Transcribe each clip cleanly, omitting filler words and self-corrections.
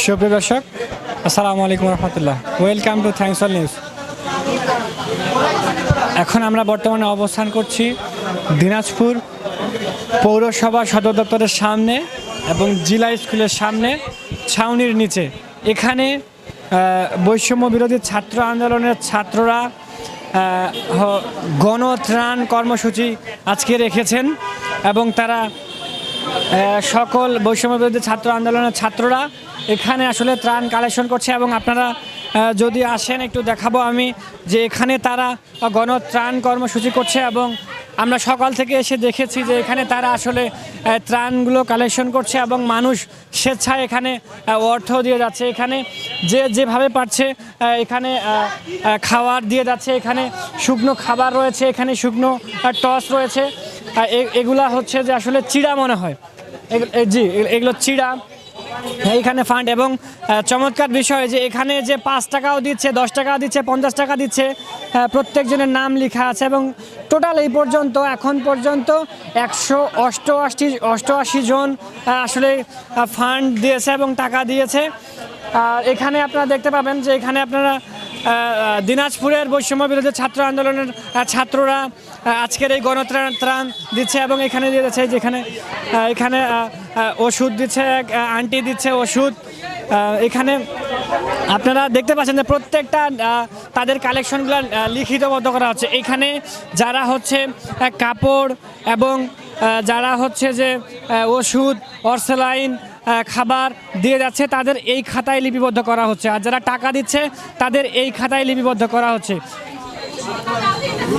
সুপ্রিয় দর্শক, আসসালামু আলাইকুম রহমতুল্লাহ। Welcome to thanks all news. এখন আমরা বর্তমানে অবস্থান করছি দিনাজপুর পৌরসভা সদর দপ্তরের সামনে এবং জিলা স্কুলের সামনে ছাউনির নিচে। এখানে বৈষম্য বিরোধী ছাত্র আন্দোলনের ছাত্ররা গণত্রাণ কর্মসূচি আজকে রেখেছেন এবং তারা সকল বৈষম্য বিরোধী ছাত্র আন্দোলনের ছাত্ররা এখানে আসলে ত্রাণ কালেকশন করছে এবং আপনারা যদি আসেন একটু দেখাবো আমি যে এখানে তারা গণত্রাণ কর্মসূচি করছে এবং আমরা সকাল থেকে এসে দেখেছি যে এখানে তারা আসলে ত্রাণগুলো কালেকশন করছে এবং মানুষ স্বেচ্ছায় এখানে অর্থ দিয়ে যাচ্ছে। এখানে যে যেভাবে পারছে এখানে খাবার দিয়ে যাচ্ছে। এখানে শুকনো খাবার রয়েছে, এখানে শুকনো টস রয়েছে। এগুলা হচ্ছে যে আসলে চিড়া মনে হয়, জি এগুলো চিড়া এইখানে ফান্ড। এবং চমৎকার বিষয় যে এখানে যে 5 টাকাও দিচ্ছে, 10 টাকা দিচ্ছে, 50 টাকা দিচ্ছে, প্রত্যেকজনের নাম লেখা আছে এবং টোটাল এই পর্যন্ত এখন পর্যন্ত 188 জন আসলে ফান্ড দিয়েছে এবং টাকা দিয়েছে। আর এখানে আপনারা দেখতে পাবেন যে এখানে আপনারা দিনাজপুরের বৈষম্য বিরোধী ছাত্র আন্দোলনের ছাত্ররা আজকের এই গণত্রাণ দিচ্ছে এবং এখানে দিয়ে যাচ্ছে যেখানে এখানে ওষুধ দিচ্ছে, আন্টি দিচ্ছে ওষুধ। এখানে আপনারা দেখতে পাচ্ছেন যে প্রত্যেকটা তাদের কালেকশনগুলো লিখিতবদ্ধ করা হচ্ছে। এখানে যারা হচ্ছে কাপড় এবং যারা হচ্ছে যে ওষুধ অর্সেলাইন খাবার দিয়ে যাচ্ছে তাদের এই খাতায় লিপিবদ্ধ করা হচ্ছে, আর যারা টাকা দিচ্ছে তাদের এই খাতায় লিপিবদ্ধ করা হচ্ছে।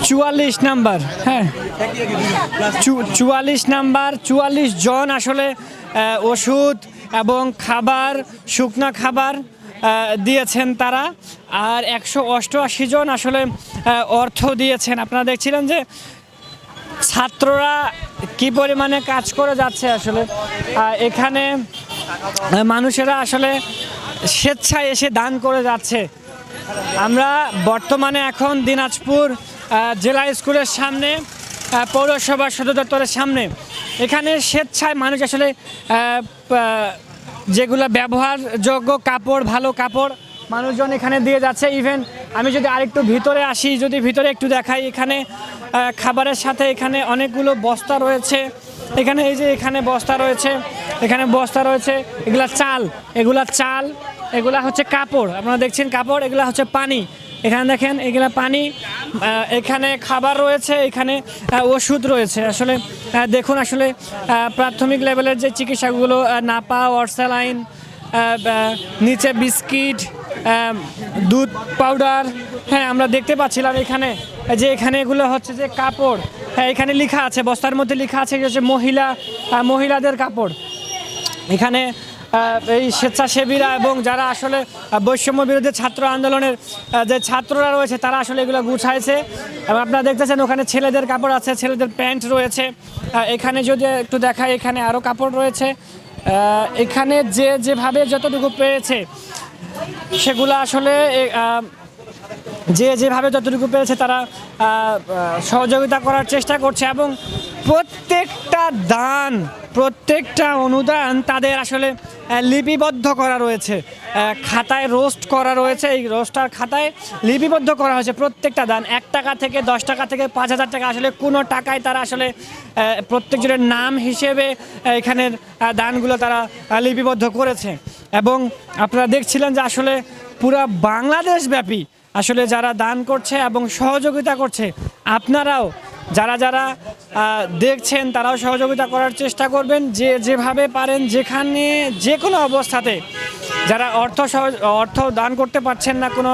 44 নাম্বার, হ্যাঁ 44 নাম্বার, 44 জন আসলে ওষুধ এবং খাবার, শুকনা খাবার দিয়েছেন তারা। আর 188 জন আসলে অর্থ দিয়েছেন। আপনারা দেখছিলেন যে ছাত্ররা কি পরিমাণে কাজ করে যাচ্ছে। আসলে এখানে মানুষেরা আসলে স্বেচ্ছায় এসে দান করে যাচ্ছে। আমরা বর্তমানে এখন দিনাজপুর জেলা স্কুলের সামনে, পৌরসভা সদর দপ্তরের সামনে। এখানে স্বেচ্ছায় মানুষ আসলে যেগুলো ব্যবহারযোগ্য কাপড়, ভালো কাপড় মানুষজন এখানে দিয়ে যাচ্ছে। ইভেন আমি যদি আরেকটু ভিতরে আসি, যদি ভিতরে একটু দেখাই, এখানে খাবারের সাথে এখানে অনেকগুলো বস্তা রয়েছে। এখানে এই যে এখানে বস্তা রয়েছে, এখানে বস্তা রয়েছে, এগুলা চাল, এগুলা হচ্ছে কাপড়। আপনারা দেখছেন কাপড়, এগুলা হচ্ছে পানি। এখানে দেখেন এগুলা পানি, এখানে খাবার রয়েছে, এখানে ওষুধ রয়েছে। আসলে দেখুন আসলে প্রাথমিক লেভেলের যে চিকিৎসাগুলো, নাপা, অর্সালাইন, নিচে বিস্কিট, দুধ পাউডার, হ্যাঁ আমরা দেখতে পাচ্ছিলাম এখানে যে এখানে এগুলো হচ্ছে যে কাপড়। হ্যাঁ এখানে লেখা আছে, বস্তার মধ্যে লেখা আছে যে মহিলাদের কাপড়। এখানে এই স্বেচ্ছাসেবীরা এবং যারা আসলে বৈষম্য বিরোধী ছাত্র আন্দোলনের যে ছাত্ররা রয়েছে তারা আসলে এগুলো গুছাইছে। এবং আপনারা দেখতেছেন ওখানে ছেলেদের কাপড় আছে, ছেলেদের প্যান্ট রয়েছে। এখানে যদি একটু দেখায় এখানে আরও কাপড় রয়েছে। এখানে যে যেভাবে যতটুকু পেয়েছে সেগুলো আসলে যে যেভাবে যতটুকু পেরেছে তারা সহযোগিতা করার চেষ্টা করছে এবং প্রত্যেকটা অনুদান তাদের আসলে লিপিবদ্ধ করা রয়েছে, খাতায় রোস্ট করা রয়েছে। এই রোস্টার খাতায় লিপিবদ্ধ করা হয়েছে প্রত্যেকটা দান, 1 টাকা থেকে 10 টাকা থেকে 5000 টাকা, আসলে কোনো টাকায় তারা আসলে প্রত্যেকজনের নাম হিসেবে এখানের দানগুলো তারা লিপিবদ্ধ করেছে। এবং আপনারা দেখছিলেন যে আসলে পুরা বাংলাদেশ ব্যাপী আসলে যারা দান করছে এবং সহযোগিতা করছে, আপনারাও যারা যারা দেখছেন তারাও সহযোগিতা করার চেষ্টা করবেন যে যেভাবে পারেন, যেখানে যে কোনো অবস্থাতে। যারা অর্থ দান করতে পারছেন না, কোনো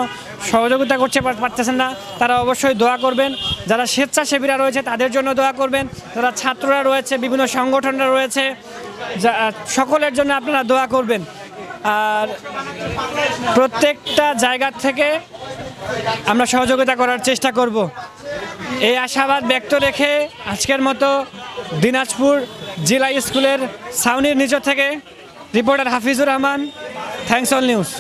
সহযোগিতা করতে পারতেছেন না, তারা অবশ্যই দোয়া করবেন। যারা স্বেচ্ছাসেবীরা রয়েছে তাদের জন্য দোয়া করবেন। যারা ছাত্ররা রয়েছে, বিভিন্ন সংগঠনরা রয়েছে, সকলের জন্য আপনারা দোয়া করবেন। আর প্রত্যেকটা জায়গা থেকে আমরা সহযোগিতা করার চেষ্টা করব, এই আশাবাদ ব্যক্ত রেখে আজকের মতো দিনাজপুর জেলা স্কুলের ছাউনির নিচ থেকে reporter Hafizur Rahman, thanks all news.